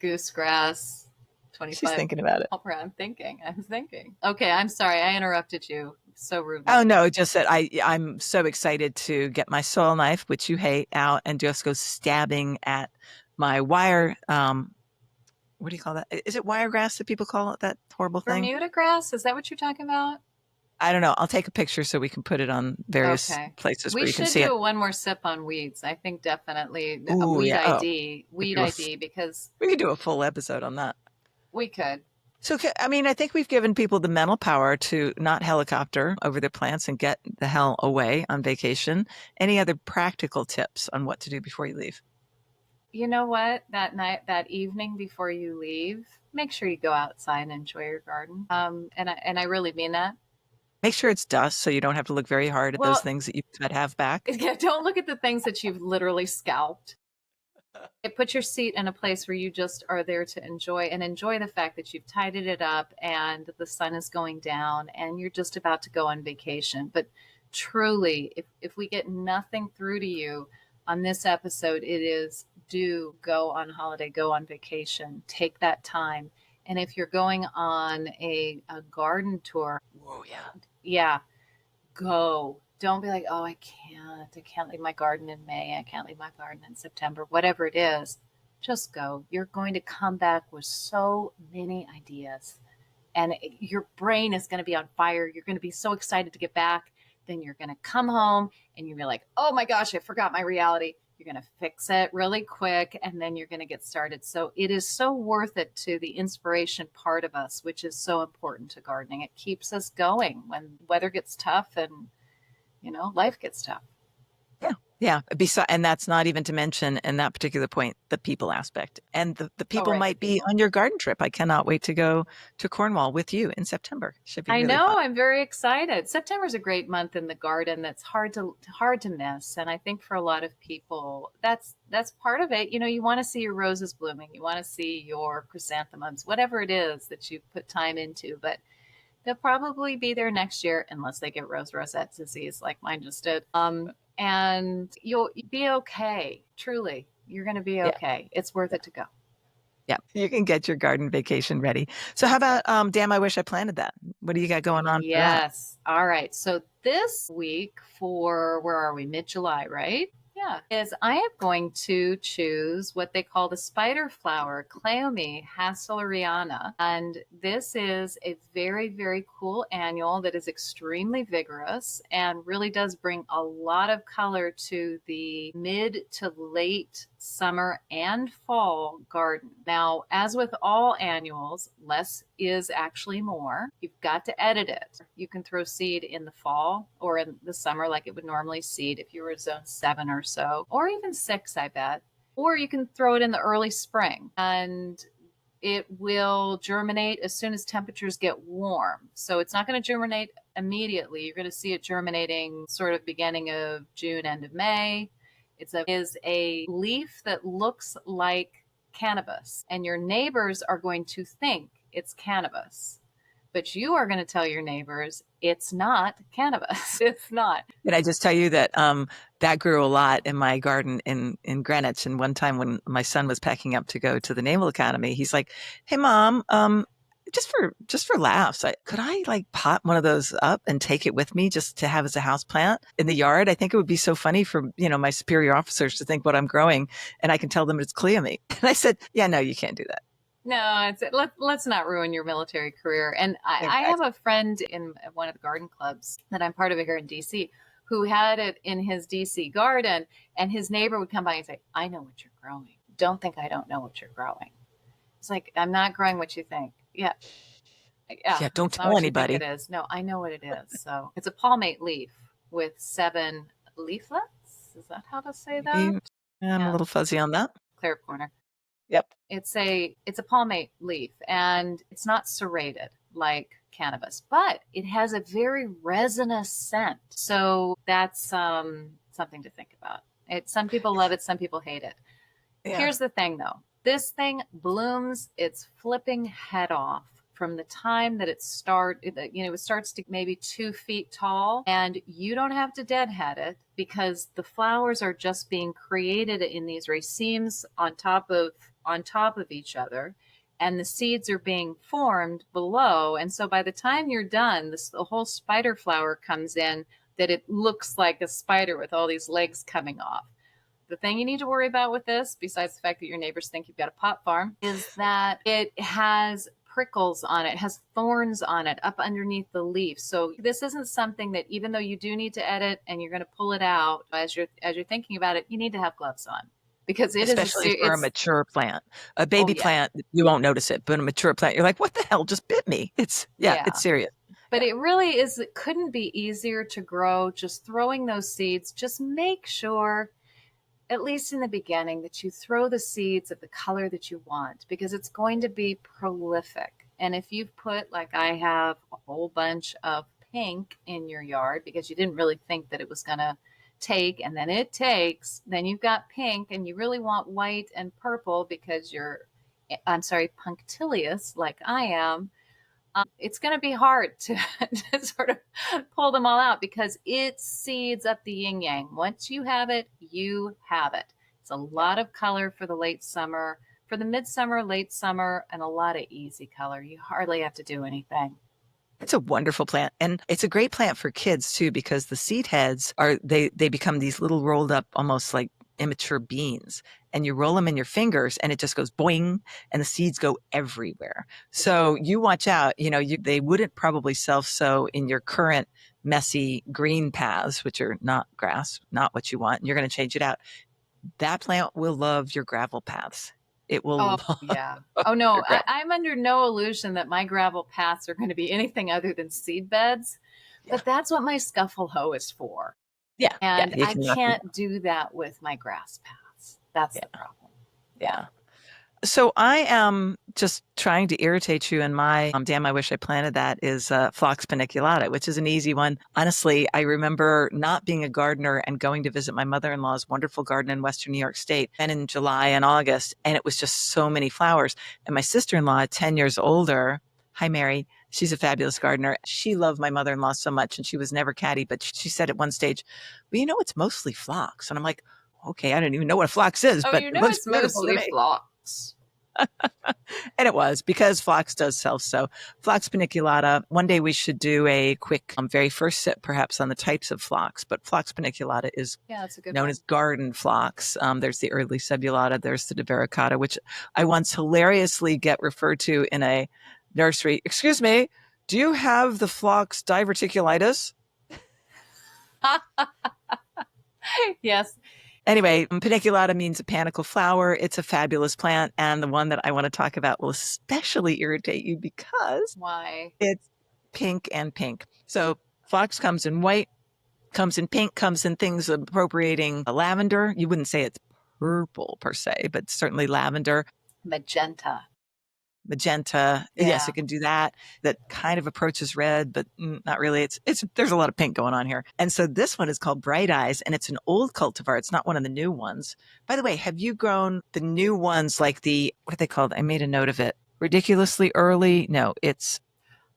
Goosegrass, She's 25. thinking about it. Oh, I'm thinking. Okay, I'm sorry. I interrupted you so rudely. Oh no, just that I'm so excited to get my soil knife, which you hate, out and just go stabbing at my wire. What do you call that? Is it wiregrass that people call it? That horrible thing? Bermuda grass, is that what you're talking about? I don't know. I'll take a picture so we can put it on various Okay. places We where you can should see it. do one more sip on weeds. I think definitely a Ooh, weed yeah. Oh, ID, we could weed do ID, because we could do a full episode on that. we could. So, I mean, I think we've given people the mental power to not helicopter over their plants and get the hell away on vacation. Any other practical tips on what to do before you leave? You know what? That evening before you leave, make sure you go outside and enjoy your garden. And I really mean that. Make sure it's dust so you don't have to look very hard at those Well, things that you could have back. yeah, don't look at the things that you've literally scalped. Put your seat in a place where you just are there to enjoy the fact that you've tidied it up and the sun is going down and you're just about to go on vacation. But truly, if we get nothing through to you on this episode, it is do go on holiday, go on vacation, take that time. And if you're going on a garden tour, Oh, yeah. yeah, go. Don't be like, oh, I can't. I can't leave my garden in May. I can't leave my garden in September. Whatever it is, just go. You're going to come back with so many ideas, and your brain is going to be on fire. You're going to be so excited to get back. Then you're going to come home and you'll be like, oh my gosh, I forgot my reality. You're going to fix it really quick and then you're going to get started. So it is so worth it to the inspiration part of us, which is so important to gardening. It keeps us going when weather gets tough and life gets tough. Yeah. Yeah. And that's not even to mention, in that particular point, the people aspect. And the Oh, people right, the might be people. on your garden trip. I cannot wait to go to Cornwall with you in September. Should be I really fun. know, I'm very excited. September is a great month in the garden that's hard to miss. And I think for a lot of people, that's part of it. You want to see your roses blooming, you want to see your chrysanthemums, whatever it is that you put time into, but they'll probably be there next year unless they get rosette disease like mine just did. And you'll be okay. Truly, you're going to be Yeah. okay. It's worth it to go. Yeah. You can get your garden vacation ready. So how about damn, I wish I planted that. What do you got going on for that? Yes. All right. So this week for where are we? Mid July, right? Yeah, is I am going to choose what they call the spider flower, Cleome hasseleriana. And this is a very, very cool annual that is extremely vigorous and really does bring a lot of color to the mid to late summer and fall garden. Now, as with all annuals, less is actually more. You've got to edit it. You can throw seed in the fall or in the summer like it would normally seed if you were zone 7 or so, or even 6, I bet. Or you can throw it in the early spring and it will germinate as soon as temperatures get warm. So it's not going to germinate immediately. You're going to see it germinating sort of beginning of June, end of May. Is a leaf that looks like cannabis, and your neighbors are going to think it's cannabis. But you are going to tell your neighbors it's not cannabis. It's not. And I just tell you that that grew a lot in my garden in Greenwich. And one time when my son was packing up to go to the Naval Academy, he's like, "Hey, Mom, just for laughs, could I like pot one of those up and take it with me just to have as a house plant in the yard? I think it would be so funny for my superior officers to think what I'm growing, and I can tell them it's Cleome." And I said, "Yeah, no, you can't do that." No, let's not ruin your military career. And I have Exactly. a friend in one of the garden clubs that I'm part of here in DC who had it in his DC garden, and his neighbor would come by and say, "I know what you're growing. Don't think I don't know what you're growing." It's like, I'm not growing what you think. Yeah. Yeah. Yeah, don't It's not tell what you think it anybody. is. No, I know what it is. So it's a palmate leaf with 7 leaflets. Is that how to say that? Maybe I'm a Yeah. little fuzzy on that. Clear corner. Yep. It's a palmate leaf, and it's not serrated like cannabis, but it has a very resinous scent. So that's something to think about. Some people love it, some people hate it. Yeah. Here's the thing though. This thing blooms its flipping head off from the time that it starts to maybe 2 feet tall, and you don't have to deadhead it because the flowers are just being created in these racemes on top of each other, and the seeds are being formed below. And so by the time you're done, the whole spider flower comes in, that it looks like a spider with all these legs coming off. The thing you need to worry about with this, besides the fact that your neighbors think you've got a pot farm, is that it has prickles on it, has thorns on it up underneath the leaf. So this isn't something that, even though you do need to edit and you're going to pull it out as you're thinking about it, you need to have gloves on because it is Especially for a it's mature plant. A oh baby yeah. plant, you won't notice it, but a mature plant, you're like, "What the hell just bit me?" It's Yeah. serious. But Yeah. it really is, it couldn't be easier to grow. Just throwing those seeds, just make sure, at least in the beginning, that you throw the seeds of the color that you want, because it's going to be prolific. And if you've put, like I have, a whole bunch of pink in your yard because you didn't really think that it was going to take, and then it takes, then you've got pink, and you really want white and purple because I'm sorry, punctilious like I am. It's going to be hard to, to sort of pull them all out because it seeds up the yin yang. Once you have it, you have it. It's a Yeah. lot of color for the late summer, for the midsummer, late summer, and a lot of easy color. You hardly have to do anything. It's a wonderful plant. And it's a great plant for kids too, because the seed heads they become these little rolled up, almost like immature beans. And you roll them in your fingers and it just goes boing, and the seeds go everywhere. So you watch out, they wouldn't probably self sow in your current messy green paths, which are not grass, not what you want. And you're going to change it out. That plant will love your gravel paths. It Oh, will yeah. love Oh, your no, gravel. I'm under no illusion that my gravel paths are going to be anything other than seed beds, Yeah. but that's what my scuffle hoe is for. Yeah. Yeah. And You I can knock them. can't do that with my grass paths. That's Yeah. the problem. Yeah. Yeah. So I am just trying to irritate you, and my damn, I wish I planted that is Phlox paniculata, which is an easy one. Honestly, I remember not being a gardener and going to visit my mother-in-law's wonderful garden in Western New York State, and in July and August, and it was just so many flowers. And my sister-in-law, 10 years older, hi Mary, she's a fabulous gardener. She loved my mother-in-law so much, and she was never catty, but she said at one stage, "Well, it's mostly phlox." And I'm like, "Okay, I don't even know what phlox is, Oh, but you it know looks it's beautiful to mostly me." phlox. And it was because Phlox does self-sow. Phlox paniculata. One day we should do a quick, very first sip, perhaps, on the types of phlox. But Phlox paniculata is that's a good known one. as garden phlox. There's the early subulata. There's the Versatility, which I once hilariously get referred to in a nursery. Excuse me, do you have the Phlox diverticulitis? Yes. Anyway, paniculata means a panicle flower. It's a fabulous plant. And the one that I want to talk about will especially irritate you because Why? it's pink and pink. So phlox comes in white, comes in pink, comes in things appropriating lavender. You wouldn't say it's purple per se, but certainly lavender. Magenta. Magenta. Yes, Yeah. it can do that. That kind of approaches red, but not really. It's there's a lot of pink going on here. And so this one is called Bright Eyes, and it's an old cultivar. It's not one of the new ones. By the way, have you grown the new ones like the, what are they called? I made a note of it. Ridiculously early? No, it's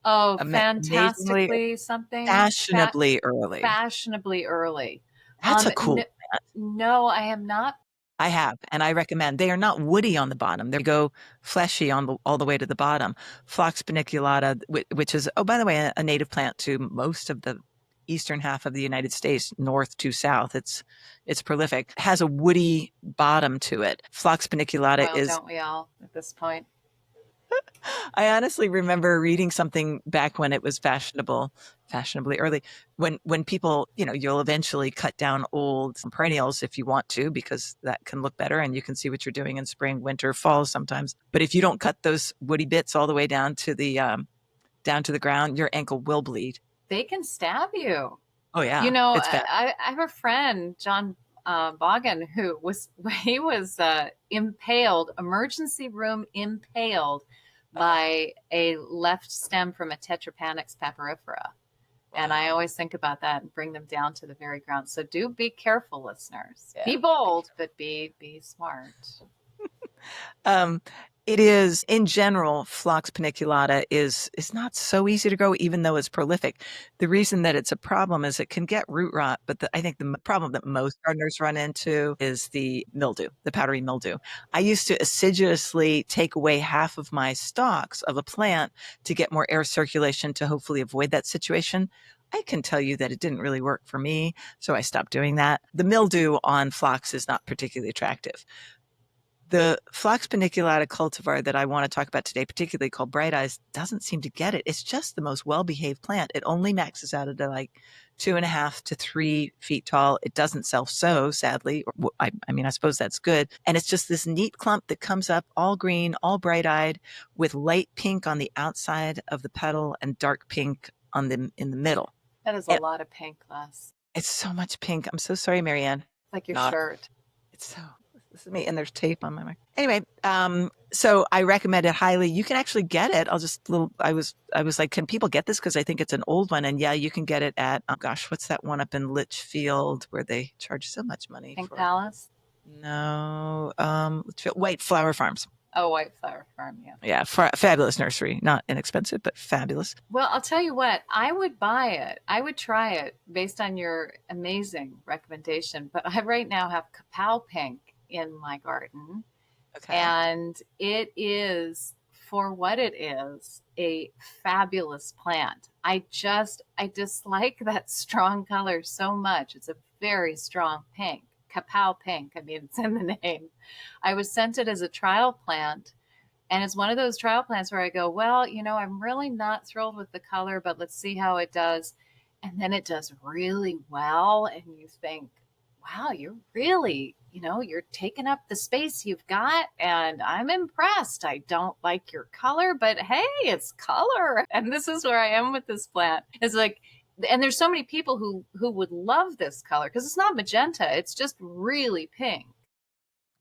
Oh, amazingly, fantastically something. fashionably early. Fashionably early. That's a cool plant. No, I am not. I have, and I recommend. They are not woody on the bottom. They go fleshy on all the way to the bottom. Phlox paniculata, which is, oh, by the way, a native plant to most of the eastern half of the United States, north to south. It's prolific. Has a woody bottom to it. Phlox paniculata Well, is, don't we all at this point? I honestly remember reading something back when it was fashionably early. When people, you'll eventually cut down old perennials if you want to, because that can look better and you can see what you're doing in spring, winter, fall sometimes. But if you don't cut those woody bits all the way down to the ground, your ankle will bleed. They can stab you. Oh yeah, it's bad. I have a friend, John Boggin, who was he was impaled, emergency room impaled by a left stem from a Tetrapanax papyrifera. And I always think about that and bring them down to the very ground. So do be careful, listeners. Yeah. Be bold, but be smart. It is, in general, Phlox paniculata is not so easy to grow, even though it's prolific. The reason that it's a problem is it can get root rot, but I think the problem that most gardeners run into is the mildew, the powdery mildew. I used to assiduously take away half of my stalks of a plant to get more air circulation to hopefully avoid that situation. I can tell you that it didn't really work for me, so I stopped doing that. The mildew on phlox is not particularly attractive. The Phlox paniculata cultivar that I want to talk about today, particularly called Bright Eyes, doesn't seem to get it. It's just the most well-behaved plant. It only maxes out at like 2.5 to 3 feet tall. It doesn't self-sow, sadly. I mean, I suppose that's good. And it's just this neat clump that comes up all green, all bright-eyed, with light pink on the outside of the petal and dark pink in the middle. That is a lot of pink, Les. It's so much pink. I'm so sorry, Marianne. It's like your shirt. It's so... This is me, and there's tape on my mic. Anyway, so I recommend it highly. You can actually get it. I was like, can people get this? Because I think it's an old one, and yeah, you can get it at what's that one up in Litchfield where they charge so much money? Pink Palace? No, Litchfield, White Flower Farms. Oh, White Flower Farm, yeah. Yeah, fabulous nursery. Not inexpensive, but fabulous. Well, I'll tell you what, I would buy it. I would try it based on your amazing recommendation. But I right now have Kapow Pink in my garden. Okay. And it is, for what it is, a fabulous plant. I dislike that strong color so much. It's a very strong pink. Kapow Pink. I mean, it's in the name. I was sent it as a trial plant, and it's one of those trial plants where I go, well, I'm really not thrilled with the color, but let's see how it does. And then it does really well, and you think, wow, you're really, you're taking up the space you've got, and I'm impressed. I don't like your color, but hey, it's color. And this is where I am with this plant. It's like, and there's so many people who would love this color because it's not magenta. It's just really pink.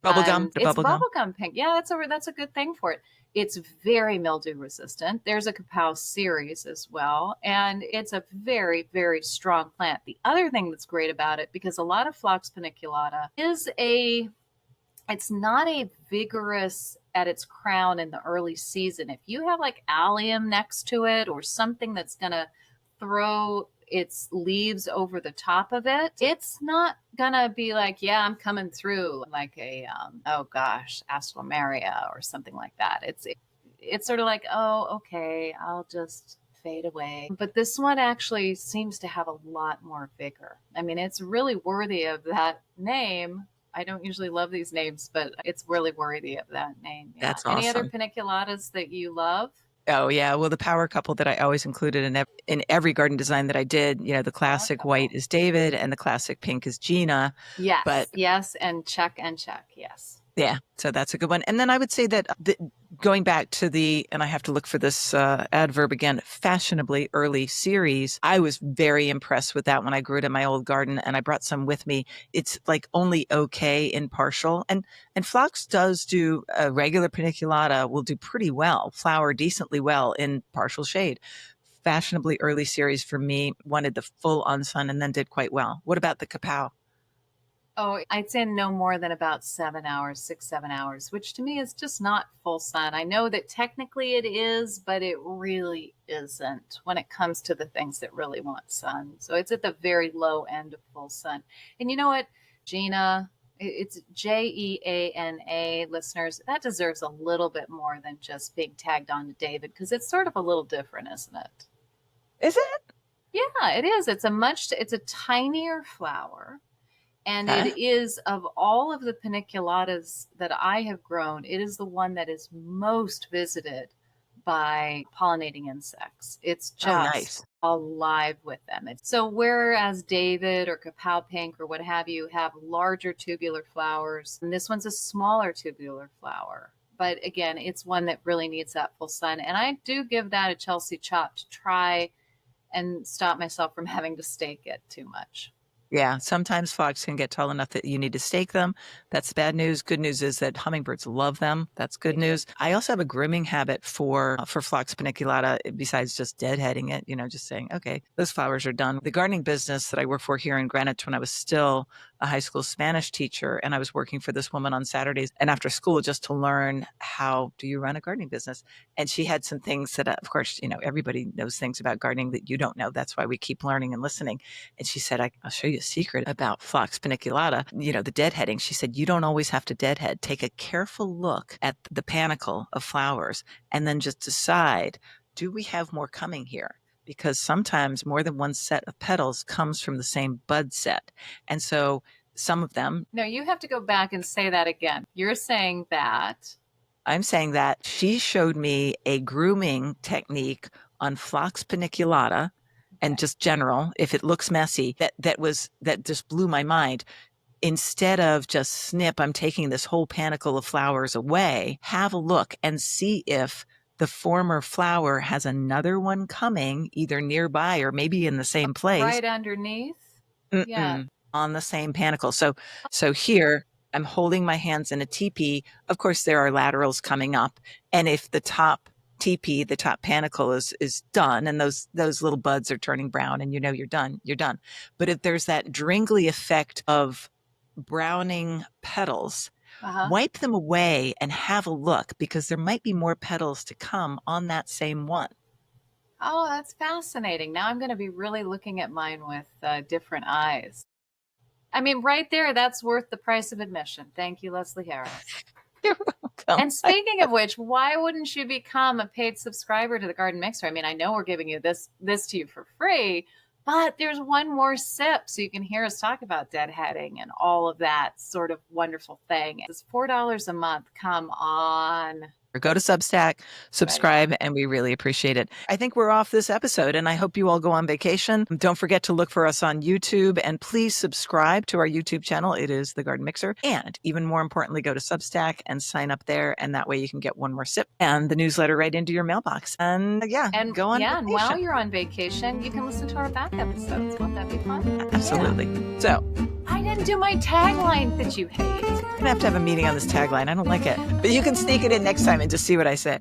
Bubblegum. It's bubblegum pink. Yeah, that's a good thing for it. It's very mildew resistant. There's a Kapow series as well, and it's a very, very strong plant. The other thing that's great about it, because a lot of Phlox paniculata it's not a vigorous at its crown in the early season. If you have like allium next to it or something that's going to throw its leaves over the top of it, it's not gonna be like, yeah, I'm coming through like a oh gosh, Astromeria or something like that. It's sort of like, oh, okay, I'll just fade away. But this one actually seems to have a lot more vigor. I mean, it's really worthy of that name. I don't usually love these names, but it's really worthy of that name. Yeah. That's Any other awesome. paniculatas that you love? Oh yeah, well the power couple that I always included in every garden design that I did, the Power classic white couple. is David and the classic pink is Gina, Yes, but yes, and check and check. Yes. yeah, so that's a good one. And then I would say that going back to and I have to look for this adverb again, fashionably early series, I was very impressed with that when I grew it in my old garden and I brought some with me. It's like only okay in partial. And Phlox does do a regular paniculata will do pretty well, flower decently well in partial shade. Fashionably early series for me wanted the full on sun and then did quite well. What about the kapow? Oh, I'd say no more than about 7 hours, 6, 7 hours, which to me is just not full sun. I know that technically it is, but it really isn't when it comes to the things that really want sun. So it's at the very low end of full sun. And you know what, Gina, it's Jeana, listeners. That deserves a little bit more than just being tagged on to David because it's sort of a little different, isn't it? Is it? Yeah, it is. It's a tinier flower. And it Okay. is, of all of the paniculatas that I have grown, it is the one that is most visited by pollinating insects. It's Oh, just nice. alive with them. So whereas David or Kapow Pink or what have you have larger tubular flowers, and this one's a smaller tubular flower. But again, it's one that really needs that full sun. And I do give that a Chelsea chop to try and stop myself from having to stake it too much. Yeah, sometimes frogs can get tall enough that you need to stake them. That's bad news. Good news is that hummingbirds love them. That's good They do. news. I also have a grooming habit for Phlox paniculata, besides just deadheading it, just saying, okay, those flowers are done. The gardening business that I work for here in Greenwich when I was still a high school Spanish teacher, and I was working for this woman on Saturdays and after school just to learn how do you run a gardening business. And she had some things that, of course, everybody knows things about gardening that you don't know. That's why we keep learning and listening. And she said, I'll show you a secret about Phlox paniculata, the deadheading. She said, you don't always have to deadhead. Take a careful look at the panicle of flowers and then just decide, do we have more coming here? Because sometimes more than one set of petals comes from the same bud set. And so some of them. No, you have to go back and say that again. You're saying that. I'm saying that she showed me a grooming technique on Phlox paniculata and just general, if it looks messy, that just blew my mind. Instead of just snip, I'm taking this whole panicle of flowers away, have a look and see if the former flower has another one coming either nearby or maybe in the same place. Right underneath? Yeah. On the same panicle. So here I'm holding my hands in a teepee. Of course, there are laterals coming up. And if the top teepee, the top panicle is done and those little buds are turning brown and you're done, you're done. But if there's that dringly effect of browning petals, wipe them away and have a look because there might be more petals to come on that same one. Oh, that's fascinating. Now I'm going to be really looking at mine with different eyes. I mean, right there, that's worth the price of admission. Thank you, Leslie Harris. You're welcome. And speaking of which, why wouldn't you become a paid subscriber to the Garden Mixer? I mean, I know we're giving you this to you for free, but there's one more sip so you can hear us talk about deadheading and all of that sort of wonderful thing. It's $4 a month. Come on. Or go to Substack, subscribe, and we really appreciate it. I think we're off this episode, and I hope you all go on vacation. Don't forget to look for us on YouTube, and please subscribe to our YouTube channel. It is The Garden Mixer. And even more importantly, go to Substack and sign up there, and that way you can get one more sip and the newsletter right into your mailbox. And go on vacation. And while you're on vacation, you can listen to our back episodes. Won't that be fun? Absolutely. Yeah. So I didn't do my tagline that you hate. we're going to have a meeting on this tagline. I don't like it. But you can sneak it in next time and just see what I say.